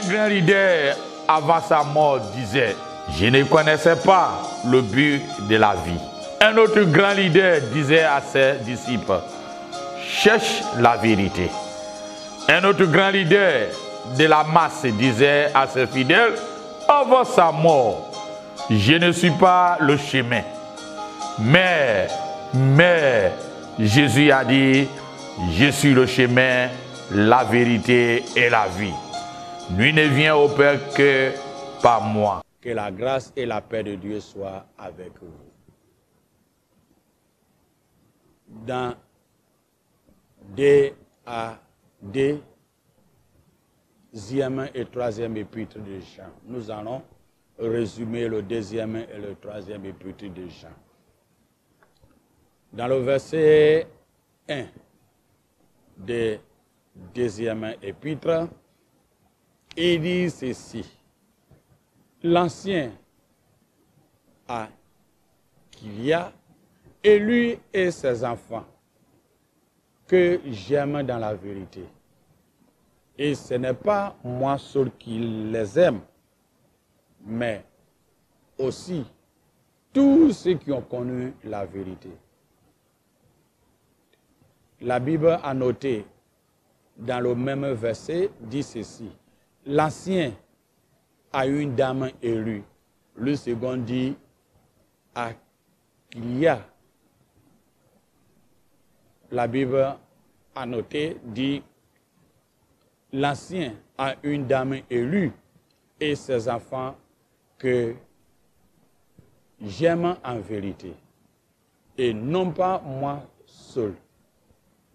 grand leader, avant sa mort, disait, je ne connaissais pas le but de la vie. Un autre grand leader disait à ses disciples, cherche la vérité. Un autre grand leader de la masse disait à ses fidèles, avant sa mort, je ne suis pas le chemin. Mais Jésus a dit, je suis le chemin, la vérité et la vie. Nul ne vient au Père que par moi. Que la grâce et la paix de Dieu soient avec vous. Dans deuxième et troisième épître de Jean, nous allons résumer le deuxième et le troisième épître de Jean. Dans le verset 1 de deuxième épître, il dit ceci. L'ancien qu'il y a, et lui et ses enfants, que j'aime dans la vérité. Et ce n'est pas moi seul qui les aime, mais aussi tous ceux qui ont connu la vérité. La Bible a noté dans le même verset, dit ceci. L'ancien a une dame élue. Le second dit qu'il y a. La Bible a noté, dit l'ancien a une dame élue et ses enfants que j'aime en vérité. Et non pas moi seul,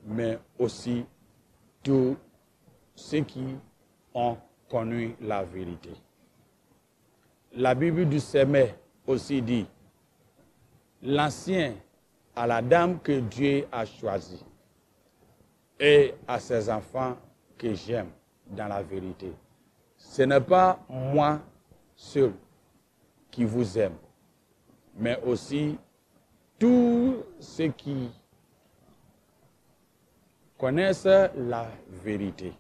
mais aussi tous ceux qui ont connu la vérité. La Bible du Semai aussi dit, l'ancien à la dame que Dieu a choisie et à ses enfants que j'aime dans la vérité. Ce n'est pas moi seul qui vous aime, mais aussi tous ceux qui connaissent la vérité.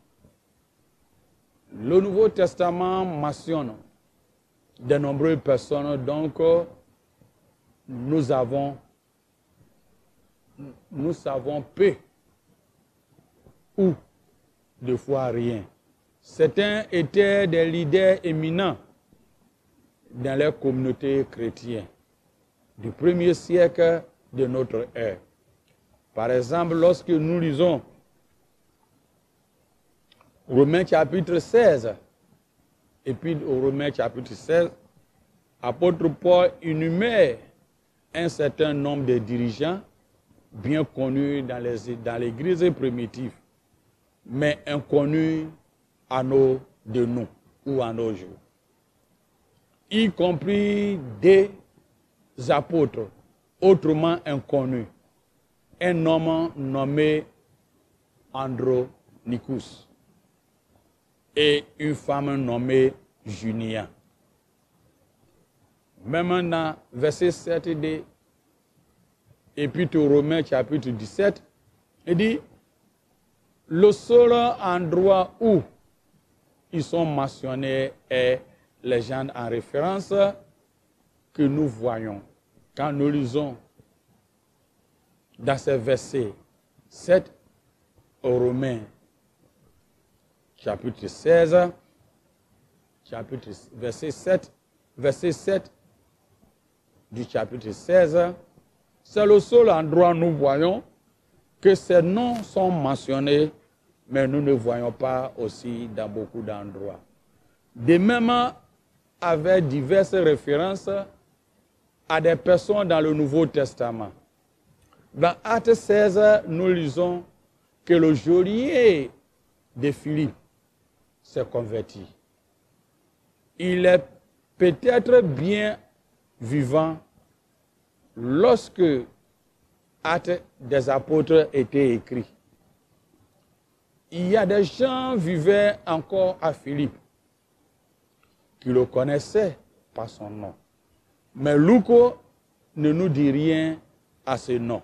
Le Nouveau Testament mentionne de nombreuses personnes, donc nous savons peu ou de fois rien. Certains étaient des leaders éminents dans les communautés chrétiennes du premier siècle de notre ère. Par exemple, lorsque nous lisons Romains chapitre 16, et puis au Romains chapitre 16, apôtre Paul énumère un certain nombre de dirigeants bien connus dans l'église primitive, mais inconnus de nous ou à nos jours, y compris des apôtres autrement inconnus, un homme nommé Andronicus et une femme nommée Junia. Même dans verset 7 de Épître aux Romains chapitre 17, il dit, le seul endroit où ils sont mentionnés est les gens en référence que nous voyons quand nous lisons dans ces versets 7 aux Romains chapitre 16, verset 7 du chapitre 16, c'est le seul endroit où nous voyons que ces noms sont mentionnés, mais nous ne voyons pas aussi dans beaucoup d'endroits. De même, avec diverses références à des personnes dans le Nouveau Testament. Dans Acte 16, nous lisons que le geôlier de Philippe s'est converti. Il est peut-être bien vivant lorsque Actes des apôtres était écrit. Il y a des gens qui vivaient encore à Philippe qui le connaissaient par son nom. Mais Luc ne nous dit rien à ce nom.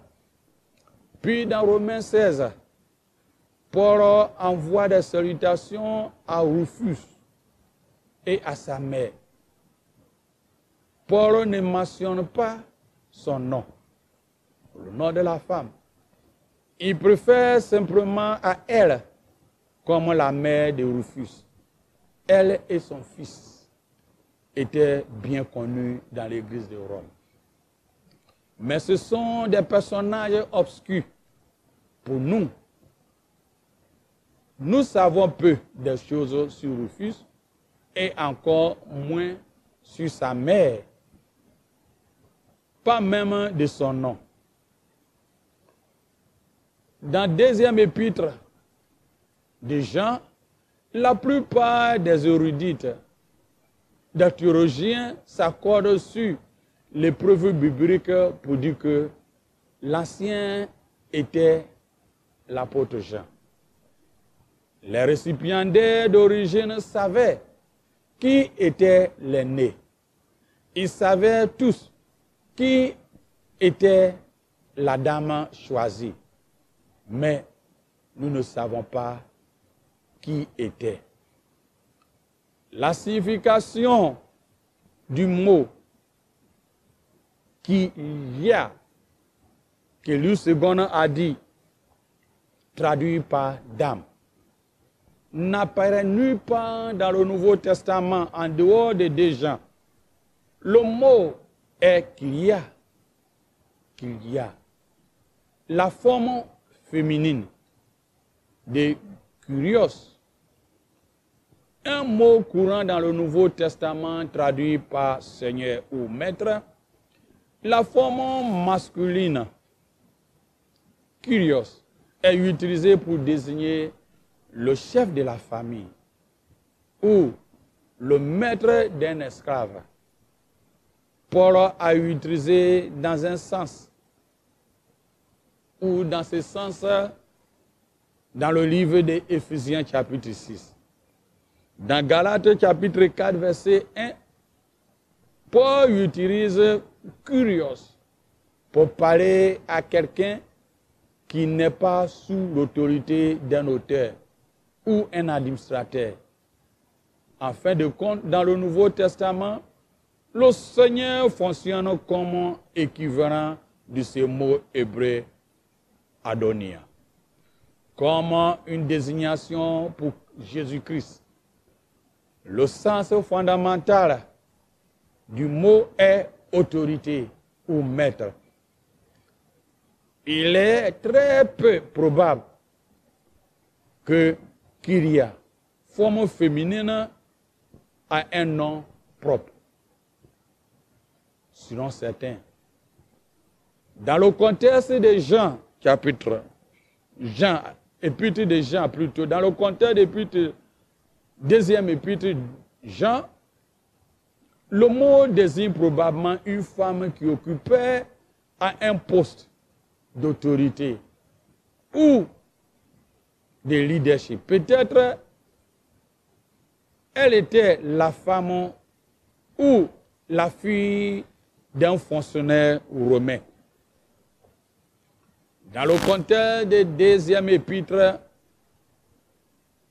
Puis dans Romains 16, Paul envoie des salutations à Rufus, et à sa mère. Paul ne mentionne pas son nom, le nom de la femme. Il préfère simplement à elle comme la mère de Rufus. Elle et son fils étaient bien connus dans l'église de Rome. Mais ce sont des personnages obscurs pour nous. Nous savons peu des choses sur Rufus et encore moins sur sa mère, pas même de son nom. Dans le deuxième épître de Jean, la plupart des érudites, des théologiens s'accordent sur les preuves bibliques pour dire que l'ancien était l'apôtre Jean. Les récipiendaires d'origine savaient qui étaient les nés. Ils savaient tous qui était la dame choisie. Mais nous ne savons pas qui était. La signification du mot Kyria, que Louis II a dit, traduit par dame, n'apparaît nulle part dans le Nouveau Testament en dehors de deux gens. Le mot est Kyria. Kyria. La forme féminine de Kyrios. Un mot courant dans le Nouveau Testament traduit par Seigneur ou Maître. La forme masculine, Kyrios, est utilisée pour désigner le chef de la famille ou le maître d'un esclave. Paul a utilisé dans un sens ou dans ce sens dans le livre des Éphésiens chapitre 6. Dans Galates chapitre 4 verset 1, Paul utilise Kyrios pour parler à quelqu'un qui n'est pas sous l'autorité d'un auteur ou un administrateur. En fin de compte, dans le Nouveau Testament, le Seigneur fonctionne comme équivalent de ce mot hébreu Adonia, comme une désignation pour Jésus-Christ. Le sens fondamental du mot est autorité ou maître. Il est très peu probable que Kyria, forme féminine, a un nom propre. Selon certains. Dans le contexte de Jean, épître de Jean plutôt, dans le contexte de deuxième épître Jean, le mot désigne probablement une femme qui occupait un poste d'autorité ou de leadership. Peut-être elle était la femme ou la fille d'un fonctionnaire romain. Dans le contexte de deuxième épître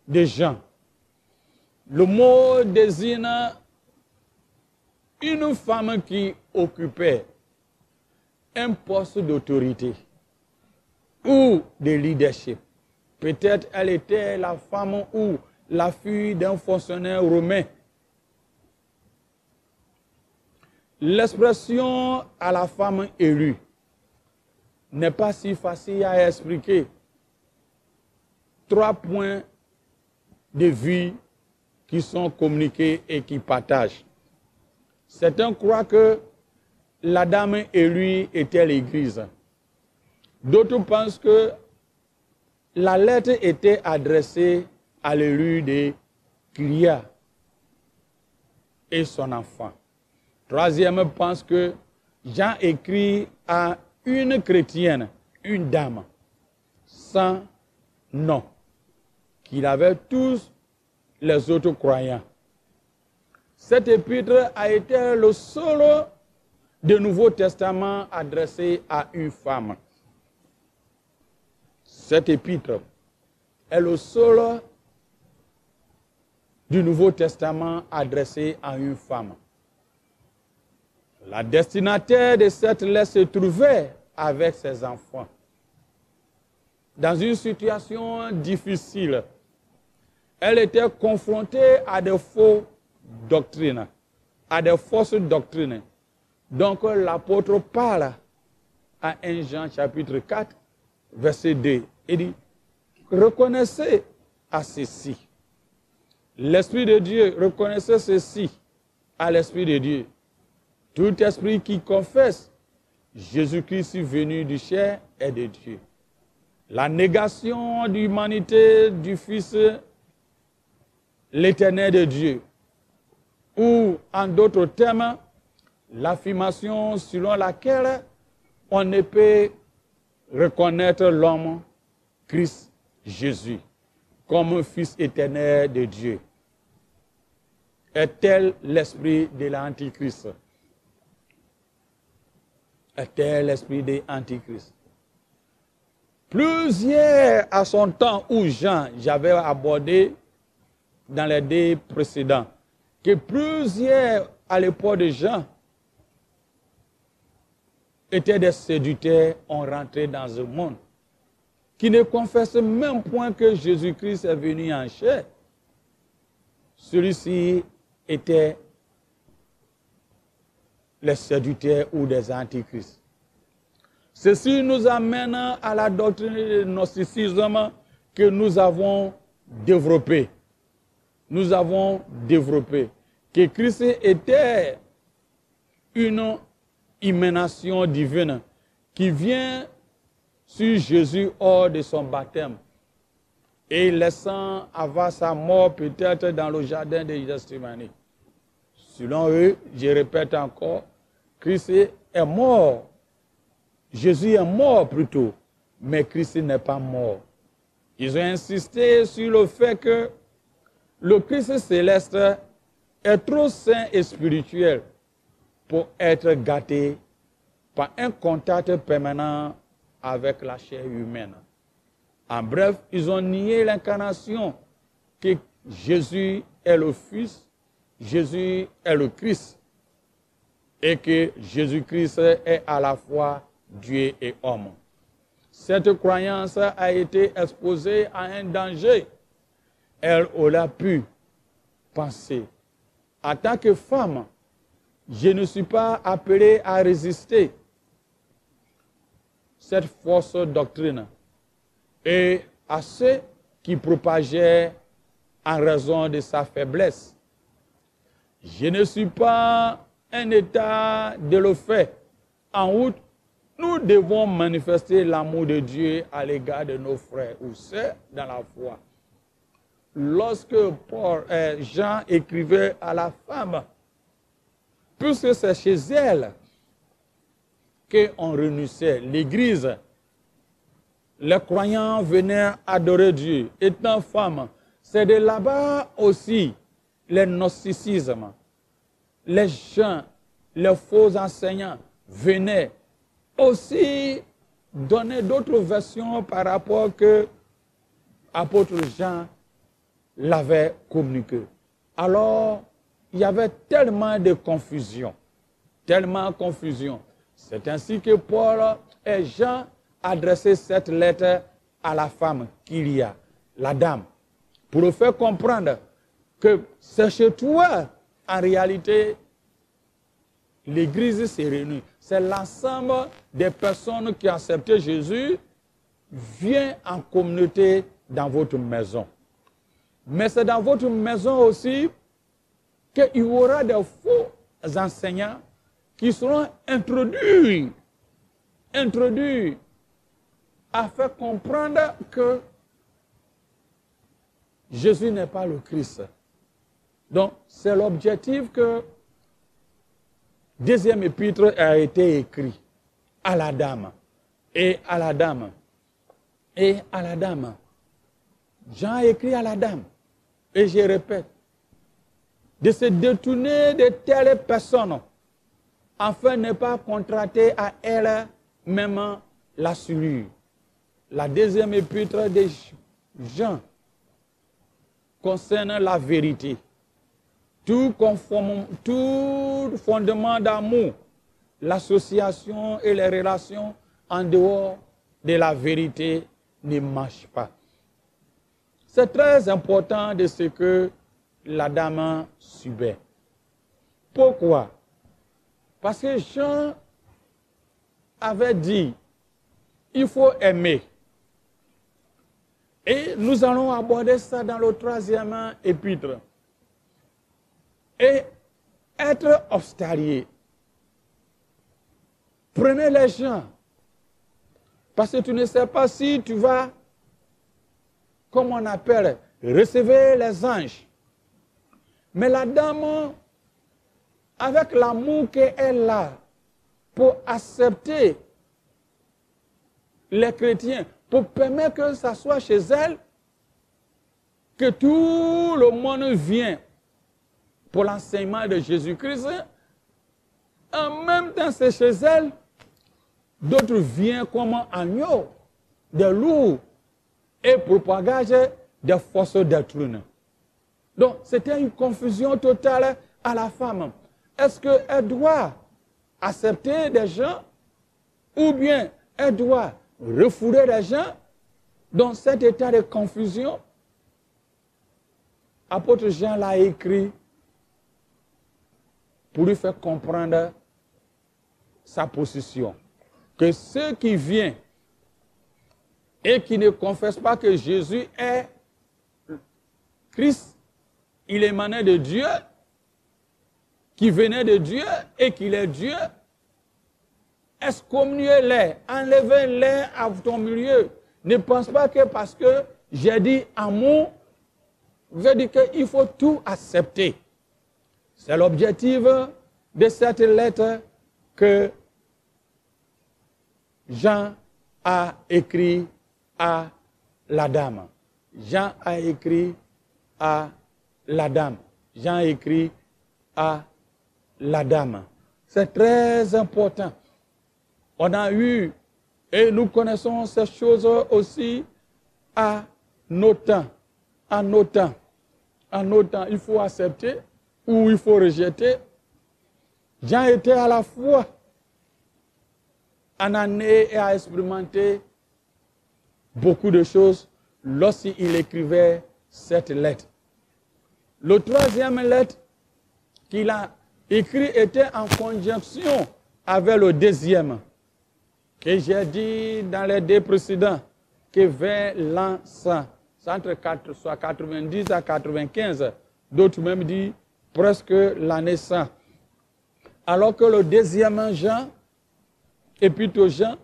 de Jean, le mot désigne une femme qui occupait un poste d'autorité ou de leadership. Peut-être elle était la femme ou la fille d'un fonctionnaire romain. L'expression à la femme élue n'est pas si facile à expliquer. 3 points de vue qui sont communiqués et qui partagent. Certains croient que la dame élue était l'Église. D'autres pensent que la lettre était adressée à l'élu de Kyria et son enfant. Troisième pense que Jean écrit à une chrétienne, une dame, sans nom, qu'il avait tous les autres croyants. Cet épître a été le seul du Nouveau Testament adressé à une femme. Cet épître est le seul du Nouveau Testament adressée à une femme. La destinataire de cette lettre se trouvait avec ses enfants dans une situation difficile. Elle était confrontée à de fausses doctrines, à de fausses doctrines. Donc l'apôtre parle à 1 Jean chapitre 4, verset 2. Il dit, reconnaissez à ceci. L'Esprit de Dieu, reconnaissez ceci à l'Esprit de Dieu. Tout esprit qui confesse Jésus-Christ venu du ciel est de Dieu. La négation de l'humanité du Fils, l'Éternel de Dieu, ou en d'autres termes, l'affirmation selon laquelle on ne peut reconnaître l'homme, Christ Jésus, comme Fils éternel de Dieu. Est-elle l'esprit de l'Antichrist? Est-elle l'esprit de l'Antichrist? Plusieurs à son temps où Jean, j'avais abordé dans les deux précédents, que plusieurs à l'époque de Jean étaient des séducteurs, ont rentré dans un monde qui ne confesse même point que Jésus-Christ est venu en chair. Celui-ci était les séducteurs ou des antichrists. Ceci nous amène à la doctrine du gnosticisme que nous avons développée. Nous avons développé que Christ était une émanation divine qui vient sur Jésus hors de son baptême et laissant avoir sa mort peut-être dans le jardin de Gethsémani. Selon eux, je répète encore, Christ est mort. Jésus est mort plutôt, mais Christ n'est pas mort. Ils ont insisté sur le fait que le Christ céleste est trop saint et spirituel pour être gâté par un contact permanent avec la chair humaine. En bref, ils ont nié l'incarnation, que Jésus est le Fils, Jésus est le Christ, et que Jésus-Christ est à la fois Dieu et homme. Cette croyance a été exposée à un danger. Elle aurait pu penser, en tant que femme, je ne suis pas appelée à résister cette fausse doctrine et à ceux qui propageaient en raison de sa faiblesse. Je ne suis pas un état de le faire. En outre, nous devons manifester l'amour de Dieu à l'égard de nos frères ou sœurs dans la foi. Lorsque Jean écrivait à la femme, puisque c'est chez elle qu'on réunissait l'Église, les croyants venaient adorer Dieu. Étant femme, c'est de là-bas aussi le gnosticisme. Les gens, les faux enseignants venaient aussi donner d'autres versions par rapport que l'apôtre Jean l'avait communiqué. Alors, il y avait tellement de confusion, tellement de confusion. C'est ainsi que Paul et Jean adressaient cette lettre à la femme qu'il y a, la dame, pour le faire comprendre que c'est chez toi, en réalité, l'Église s'est réunie. C'est l'ensemble des personnes qui ont accepté Jésus vient en communauté dans votre maison. Mais c'est dans votre maison aussi qu'il y aura des faux enseignants qui seront introduits à faire comprendre que Jésus n'est pas le Christ. Donc, c'est l'objectif que deuxième épître a été écrit à la dame et à la dame et à la dame. Jean a écrit à la dame et je répète, de se détourner de telles personnes afin de ne pas contracter à elle même la souillure. La deuxième épître de Jean concerne la vérité. Tout fondement d'amour, l'association et les relations en dehors de la vérité ne marchent pas. C'est très important de ce que la dame subit. Pourquoi? Parce que Jean avait dit, il faut aimer. Et nous allons aborder ça dans le 3e épître. Et être hospitalier. Prenez les gens. Parce que tu ne sais pas si tu vas, comme on appelle, recevoir les anges. Mais la dame, avec l'amour qu'elle a pour accepter les chrétiens, pour permettre que ça soit chez elle, que tout le monde vienne pour l'enseignement de Jésus-Christ. En même temps, c'est chez elle, d'autres viennent comme agneaux, des loups, et propagent des forces détruites. Donc, c'était une confusion totale à la femme. Est-ce qu'elle doit accepter des gens ou bien elle doit refouler les gens dans cet état de confusion? Apôtre Jean l'a écrit pour lui faire comprendre sa position. Que ceux qui viennent et qui ne confessent pas que Jésus est Christ, il émanait de Dieu, qui venait de Dieu et qu'il est Dieu, excommuniez-les, enlevez-les à ton milieu. Ne pense pas que parce que j'ai dit amour, je dis qu'il faut tout accepter. C'est l'objectif de cette lettre que Jean a écrit à la dame. Jean a écrit à la dame. Jean a écrit à la dame. C'est très important. On a eu, et nous connaissons ces choses aussi à nos temps. À nos temps. À nos temps, il faut accepter ou il faut rejeter. Jean était à la fois en année et a expérimenté beaucoup de choses lorsqu'il écrivait cette lettre. Le 3e lettre qu'il a écrit était en conjonction avec le 2e, que j'ai dit dans les 2 précédents, que vers l'an 100, soit 90 à 95, d'autres même disent presque l'année 100. Alors que le 2e Jean, épître Jean,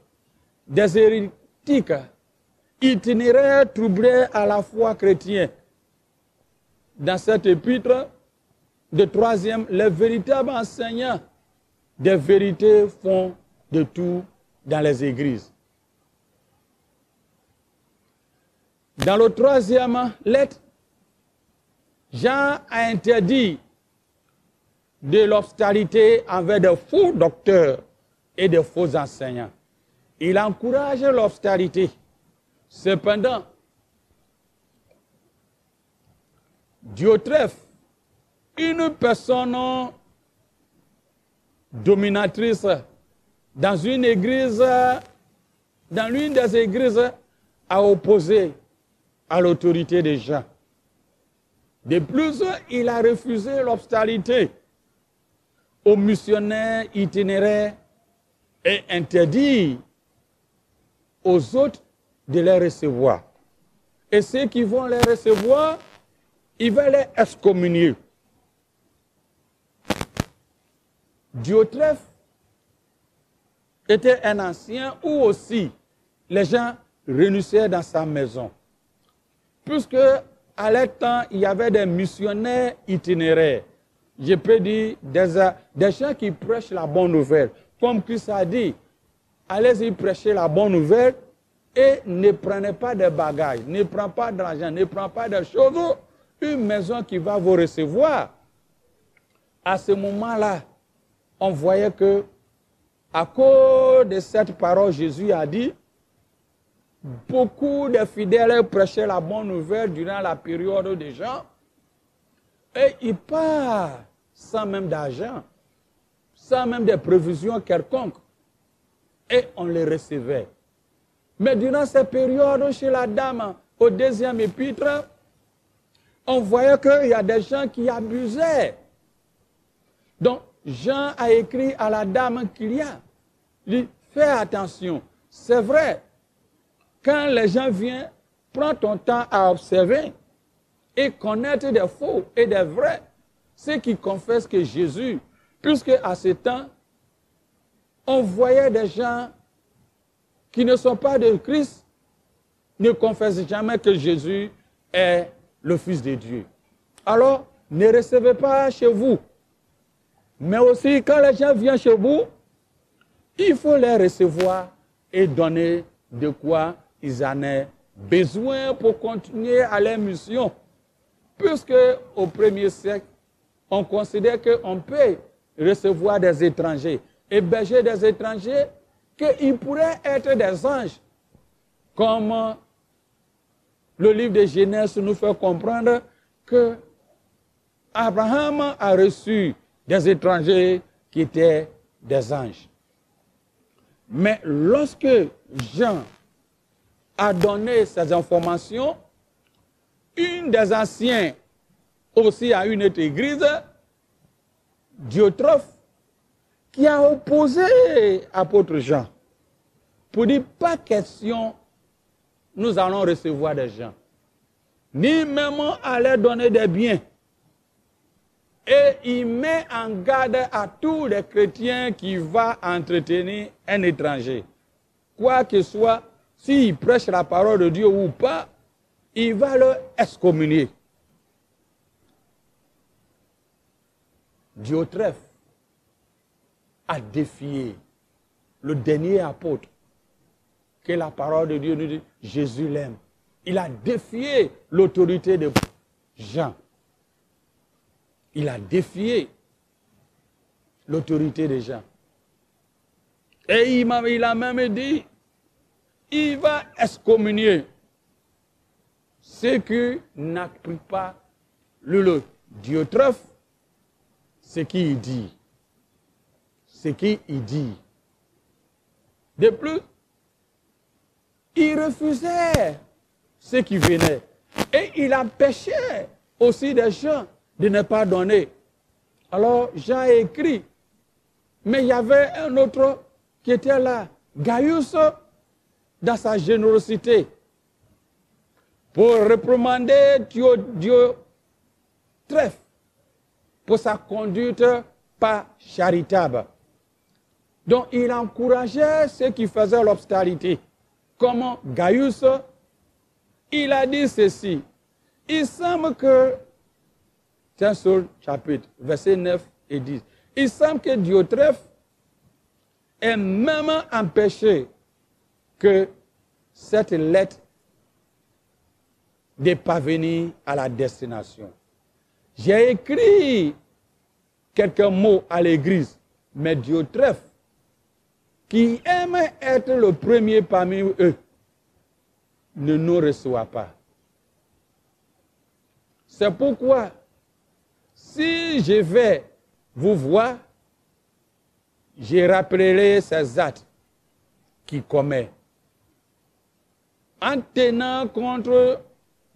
des hérétiques, itinéraires troublés à la foi chrétienne. Dans cet épître, de 3e, les véritables enseignants des vérités font de tout dans les églises. Dans le 3e lettre, Jean a interdit de l'hospitalité envers de faux docteurs et de faux enseignants. Il encourage l'hospitalité. Cependant, Diotrephe, une personne dominatrice dans une église, dans l'une des églises, a opposé à l'autorité des gens. De plus, il a refusé l'hospitalité aux missionnaires itinéraires et interdit aux autres de les recevoir. Et ceux qui vont les recevoir, il va les excommunier. Diotrephe était un ancien où aussi les gens renonçaient dans sa maison. Puisque à leur temps, il y avait des missionnaires itinéraires. Je peux dire des gens qui prêchent la bonne nouvelle. Comme Christ a dit, allez-y prêcher la bonne nouvelle et ne prenez pas de bagages, ne prenez pas d'argent, ne prenez pas de choses. Une maison qui va vous recevoir. À ce moment-là, on voyait que, à cause de cette parole, Jésus a dit, beaucoup de fidèles prêchaient la bonne nouvelle durant la période des Jean. Et ils partent sans même d'argent, sans même des prévisions quelconques. Et on les recevait. Mais durant cette période, chez la dame, au deuxième épître, on voyait qu'il y a des gens qui abusaient. Donc, Jean a écrit à la dame qu'il y a. Il dit, fais attention. C'est vrai, quand les gens viennent, prends ton temps à observer et connaître des faux et des vrais, ceux qui confessent que Jésus, puisque à ce temps, on voyait des gens qui ne sont pas de Christ, ne confessent jamais que Jésus est le Fils de Dieu. Alors, ne recevez pas chez vous. Mais aussi, quand les gens viennent chez vous, il faut les recevoir et donner de quoi ils en aient besoin pour continuer à leur mission. Puisque au premier siècle, on considère qu'on peut recevoir des étrangers, héberger des étrangers, qu'ils pourraient être des anges. Comme le livre de Genèse nous fait comprendre que Abraham a reçu des étrangers qui étaient des anges. Mais lorsque Jean a donné ces informations, une des anciens aussi à une autre église, Diotrophe, qui a opposé l'apôtre Jean, pour dire pas question, nous allons recevoir des gens, ni même à leur donner des biens. Et il met en garde à tous les chrétiens qui vont entretenir un étranger. Quoi que soit, s'il prêche la parole de Dieu ou pas, il va le excommunier. Diotrophe a défié le dernier apôtre que la parole de Dieu nous dit, Jésus l'aime. Il a défié l'autorité de Jean. Il a défié l'autorité de Jean. Et il a même dit, il va excommunier ceux qui n'apprennent pas le Diotrophe, ce qu'il dit. Ce qu'il dit. De plus, il refusait ceux qui venaient. Et il empêchait aussi des gens de ne pas donner. Alors Jean a écrit, mais il y avait un autre qui était là, Gaius, dans sa générosité, pour réprimander Diotrophe pour sa conduite pas charitable. Donc il encourageait ceux qui faisaient l'obscurité. Comme Gaius, il a dit ceci, il semble que, c'est un seul chapitre, versets 9 et 10, il semble que Diotrophe ait même empêché que cette lettre de parvenir à la destination. J'ai écrit quelques mots à l'église, mais Diotrophe, qui aime être le premier parmi eux, ne nous reçoit pas. C'est pourquoi, si je vais vous voir, je rappellerai ces actes qu'il commet, en tenant contre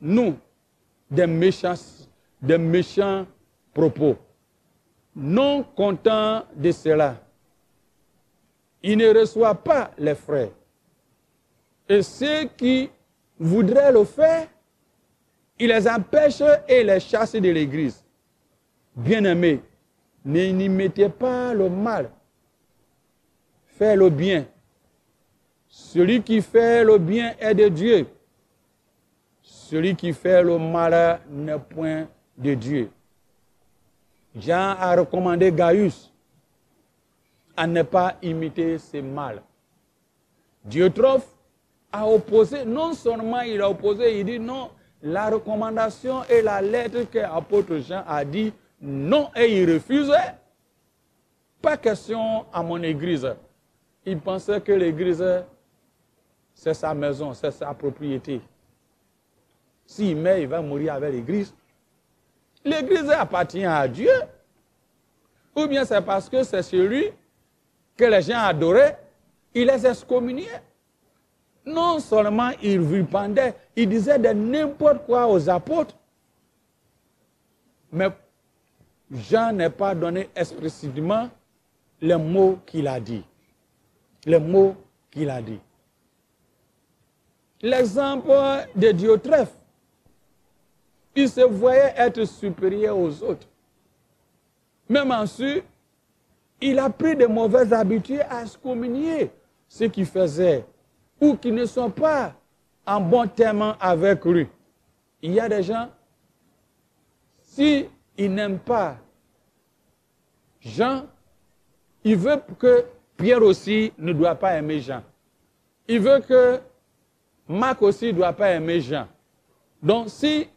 nous des méchants propos. Non content de cela, il ne reçoit pas les frères. Et ceux qui voudraient le faire, il les empêche et les chasse de l'église. Bien-aimés, n'imitez pas le mal, faites le bien. Celui qui fait le bien est de Dieu. Celui qui fait le mal n'est point de Dieu. Jean a recommandé Gaius à ne pas imiter ce mal. Diotrophe a opposé, non seulement il a opposé, il dit non, la recommandation et la lettre que l'apôtre Jean a dit non et il refusait. Pas question à mon église. Il pensait que l'église c'est sa maison, c'est sa propriété. S'il meurt, il va mourir avec l'église. L'église appartient à Dieu. Ou bien c'est parce que c'est celui que les gens adoraient, il les excommuniait. Non seulement il répandait, il disait de n'importe quoi aux apôtres, mais Jean n'a pas donné explicitement les mots qu'il a dit. Les mots qu'il a dit. L'exemple de Diotrephe, il se voyait être supérieur aux autres. Même ensuite, il a pris de mauvaises habitudes à excommunier ceux qui faisaient ou qui ne sont pas en bon terme avec lui. Il y a des gens, s'ils n'aiment pas Jean, il veut que Pierre aussi ne doit pas aimer Jean. Il veut que Marc aussi ne doit pas aimer Jean. Donc, si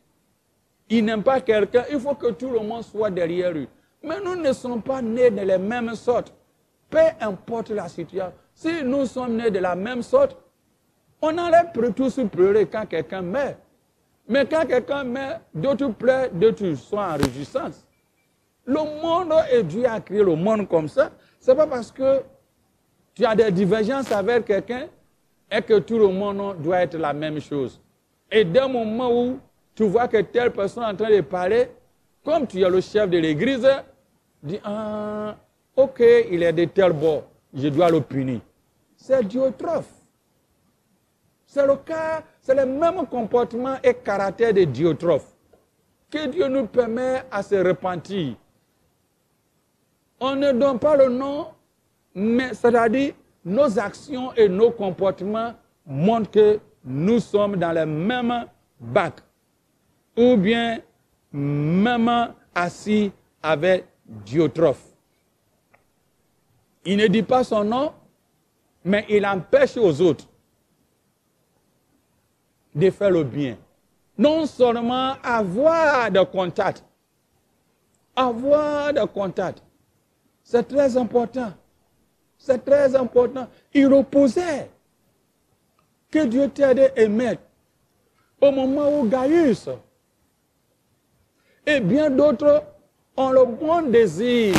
il n'aime pas quelqu'un, il faut que tout le monde soit derrière lui. Mais nous ne sommes pas nés de la même sorte. Peu importe la situation. Si nous sommes nés de la même sorte, on allait tous pleurer quand quelqu'un meurt. Mais quand quelqu'un meurt, d'autres pleurent, d'autres sont en réjouissance. Le monde, et Dieu a créé le monde comme ça. Ce n'est pas parce que tu as des divergences avec quelqu'un et que tout le monde doit être la même chose. Et d'un moment où tu vois que telle personne est en train de parler, comme tu es le chef de l'église, dis, ah, ok, il est de tel bord, je dois le punir. C'est Diotrephe. C'est le cas, c'est le même comportement et caractère de Diotrephe. Que Dieu nous permet à se repentir. On ne donne pas le nom, mais c'est-à-dire nos actions et nos comportements montrent que nous sommes dans le même bac. Ou bien même assis avec Diotrephe. Il ne dit pas son nom, mais il empêche aux autres de faire le bien. Non seulement avoir des contacts, c'est très important. C'est très important. Il opposait que Dieu t'aide et m'aide. Au moment où Gaius et bien d'autres ont le bon désir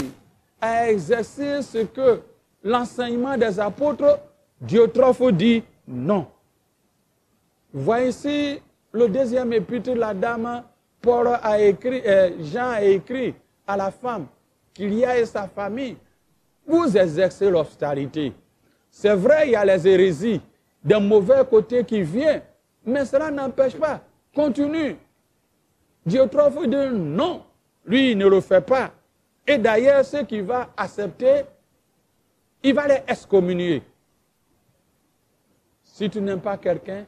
à exercer ce que l'enseignement des apôtres, Diotrephe dit non. Voyez ici le deuxième épître, la dame, Jean a écrit à la femme qu'il y a et sa famille. Vous exercez l'austérité. C'est vrai, il y a les hérésies, des mauvais côtés qui viennent, mais cela n'empêche pas. Continue. Diotrephe dit non, lui il ne le fait pas. Et d'ailleurs, ceux qui vont accepter, il va les excommunier. Si tu n'aimes pas quelqu'un,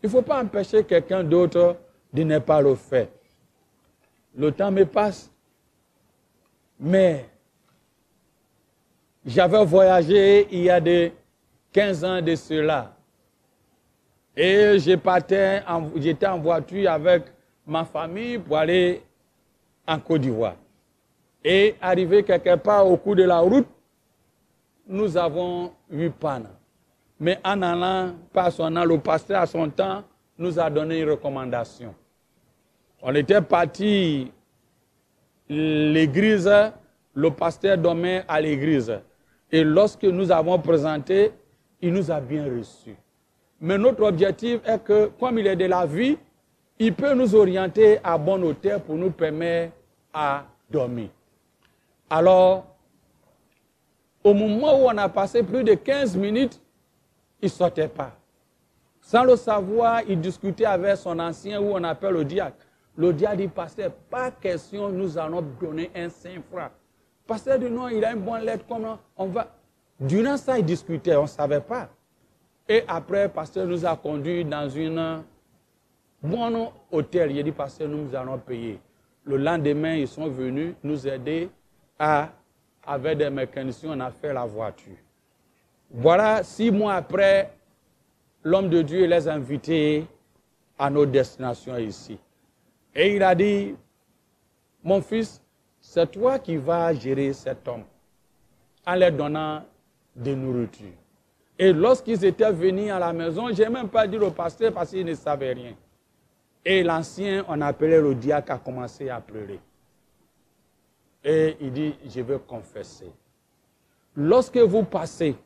il ne faut pas empêcher quelqu'un d'autre de ne pas le faire. Le temps me passe, mais j'avais voyagé il y a 15 ans de cela. Et j'étais en voiture avec ma famille pour aller en Côte d'Ivoire. Et arrivé quelque part au cours de la route, nous avons eu panne. Mais en allant, le pasteur à son temps nous a donné une recommandation. On était parti l'église, le pasteur dormait à l'église. Et lorsque nous avons présenté, il nous a bien reçus. Mais notre objectif est que, comme il est de la vie, il peut nous orienter à bonne hauteur pour nous permettre à dormir. Alors, au moment où on a passé plus de 15 minutes, il ne sortait pas. Sans le savoir, il discutait avec son ancien, où on appelle le diacre. Le diacre dit, pasteur, pas question, nous allons donner un 5 francs. Pasteur dit, non, il a une bonne lettre, comment on va... Durant ça, il discutait, on ne savait pas. Et après, le pasteur nous a conduits dans une bonne hôtel. Il a dit, pasteur, nous allons payer. Le lendemain, ils sont venus nous aider avec des mécaniciens, on a fait la voiture. Voilà, 6 mois après, l'homme de Dieu les a invités à nos destinations ici. Et il a dit, mon fils, c'est toi qui vas gérer cet homme en leur donnant de nourriture. Et lorsqu'ils étaient venus à la maison, je n'ai même pas dit au pasteur parce qu'il ne savait rien. Et l'ancien, on appelait le diacre, a commencé à pleurer. Et il dit, je veux confesser. Lorsque vous passez,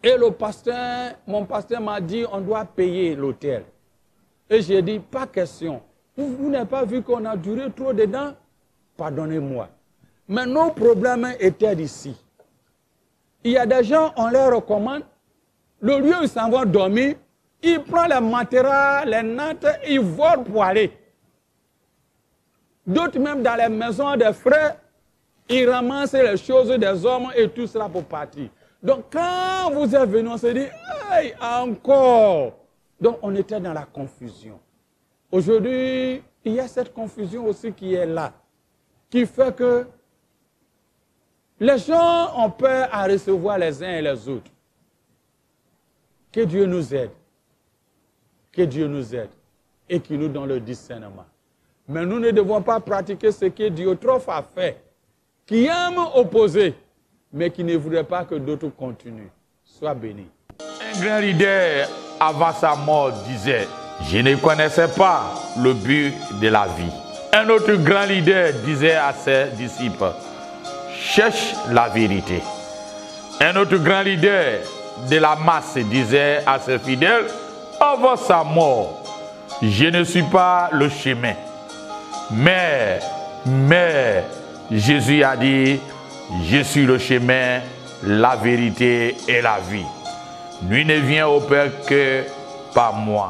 et le pasteur, mon pasteur m'a dit, on doit payer l'hôtel. Et j'ai dit, pas question. Vous n'avez pas vu qu'on a duré trop dedans? Pardonnez-moi. Mais nos problèmes étaient d'ici. Il y a des gens, on leur recommande, le lieu où ils s'en vont dormir, ils prennent les matériels, les nattes, ils volent pour aller. D'autres même dans les maisons des frères, ils ramassent les choses des hommes et tout cela pour partir. Donc quand vous êtes venus, on se dit, hey, encore. Donc on était dans la confusion. Aujourd'hui, il y a cette confusion aussi qui est là, qui fait que les gens ont peur à recevoir les uns et les autres. Que Dieu nous aide. Que Dieu nous aide et qu'il nous donne le discernement. Mais nous ne devons pas pratiquer ce que Diotrophe a fait, qui aime opposer, mais qui ne voudrait pas que d'autres continuent. Sois béni. Un grand leader, avant sa mort, disait, je ne connaissais pas le but de la vie. Un autre grand leader disait à ses disciples, cherche la vérité. Un autre grand leader de la masse disait à ses fidèles, avant sa mort, je ne suis pas le chemin. Mais Jésus a dit, je suis le chemin, la vérité et la vie. Nul ne vient au Père que par moi.